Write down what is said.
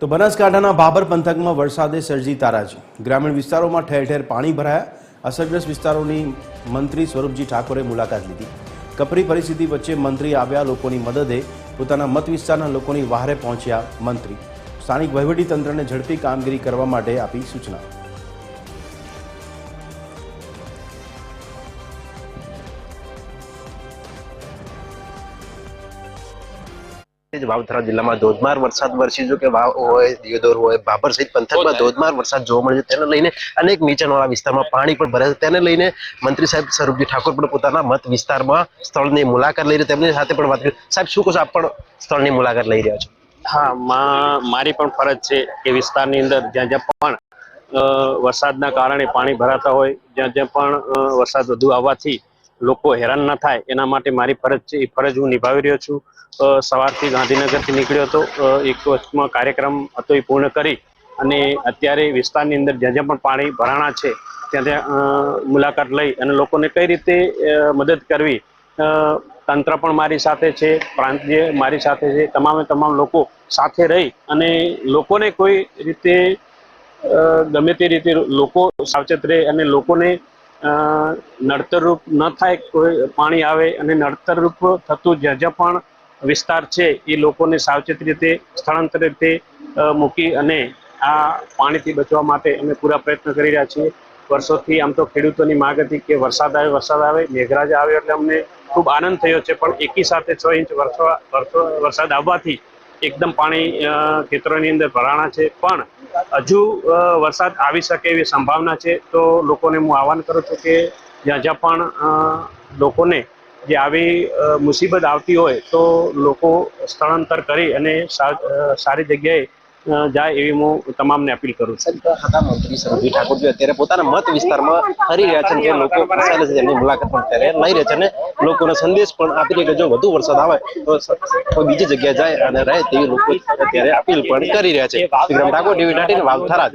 તો બનાસકાંઠાના ભાભર પંથકમાં વરસાદે સર્જી તારાજી। ગ્રામીણ વિસ્તારોમાં ઠેર ઠેર પાણી ભરાયા। અસરગ્રસ્ત વિસ્તારોની મંત્રી સ્વરૂપજી ઠાકોરે મુલાકાત લીધી। કપરી પરિસ્થિતિ વચ્ચે મંત્રી આવ્યા લોકોની મદદે। પોતાના મત વિસ્તારના લોકોની વહારે પહોંચ્યા મંત્રી। સ્થાનિક વહીવટીતંત્રને ઝડપી કામગીરી કરવા માટે આપી સૂચના। વાવથરા જિલ્લામાં ધોધમાર વરસાદ વરસી જો કે વાવ હોય, દિયોદર હોય, ભાભર સહિત પંથકમાં ધોધમાર વરસાદ જોવા મળ્યો। તેને લઈને અનેક નીચાણવાળા વિસ્તારમાં પાણી પણ ભરાય છે। તેને લઈને મંત્રી સાહેબ સ્વરૂપજી ઠાકોર પણ પોતાના મત વિસ્તારમાં સ્થળની મુલાકાત લઈ રહ્યા। તેમની સાથે પણ વાત કરી। સાહેબ, શું કહો છો, આપ પણ સ્થળની મુલાકાત લઈ રહ્યા છો? હા, મારી પણ ફરજ છે કે વિસ્તારની અંદર જ્યાં જ્યાં પણ વરસાદના કારણે પાણી ભરાતા હોય, જ્યાં જ્યાં પણ વરસાદ વધુ આવવાથી લોકો હેરાન ન થાય એના માટે મારી ફરજ છે, એ ફરજ હું નિભાવી રહ્યો છું। સવારથી ગાંધીનગરથી નીકળ્યો હતો, એક વચમાં કાર્યક્રમ હતો એ પૂર્ણ કરી અને અત્યારે વિસ્તારની અંદર જ્યાં જ્યાં પણ પાણી ભરાણા છે ત્યાં ત્યાં મુલાકાત લઈ અને લોકોને કઈ રીતે મદદ કરવી, તંત્ર પણ મારી સાથે છે, પ્રાંતીય મારી સાથે છે, તમામ લોકો સાથે રહી અને લોકોને કોઈ રીતે ગમે તે રીતે લોકો સાવચેત રહે અને લોકોને નડતરરૂપ ન થાય, કોઈ પાણી આવે અને નડતરરૂપ થતું જ્યાં જ્યાં પણ વિસ્તાર છે એ લોકોને સાવચેત રીતે સ્થળાંતર રીતે મૂકી અને આ પાણીથી બચવા માટે અમે પૂરા પ્રયત્ન કરી રહ્યા છીએ। વર્ષોથી આમ તો ખેડૂતોની માંગ હતી કે વરસાદ આવે, મેઘરાજા આવે એટલે અમને ખૂબ આનંદ થયો છે, પણ એકી સાથે 6 ઇંચ વરસાદ આવવાથી એકદમ પાણી ખેતરોની અંદર ભરાણા છે, પણ હજુ વરસાદ આવી શકે એવી સંભાવના છે। તો લોકોને હું આહવાન કરું છું કે જ્યાં જ્યાં પણ લોકોને જે આવી મુસીબત આવતી હોય તો લોકો સ્થળાંતર કરી અને સારી જગ્યાએ જાય એવી હું તમામને અપીલ કરું છું। મંત્રી સ્વરૂપજી ઠાકોર અત્યારે પોતાના મત વિસ્તારમાં ફરી રહ્યા છે, જે લોકો ફસાયેલા છે તેમની મુલાકાત પણ અત્યારે લઈ રહ્યા છે અને લોકોને સંદેશ પણ આપી રહ્યા કે જો વધુ વરસાદ આવે તો કોઈ બીજી જગ્યાએ જાય અને રહે તેવી લોકો અત્યારે અપીલ પણ કરી રહ્યા છે। વિક્રમ ઠાકોર, ટીવી 19 વાવથરા।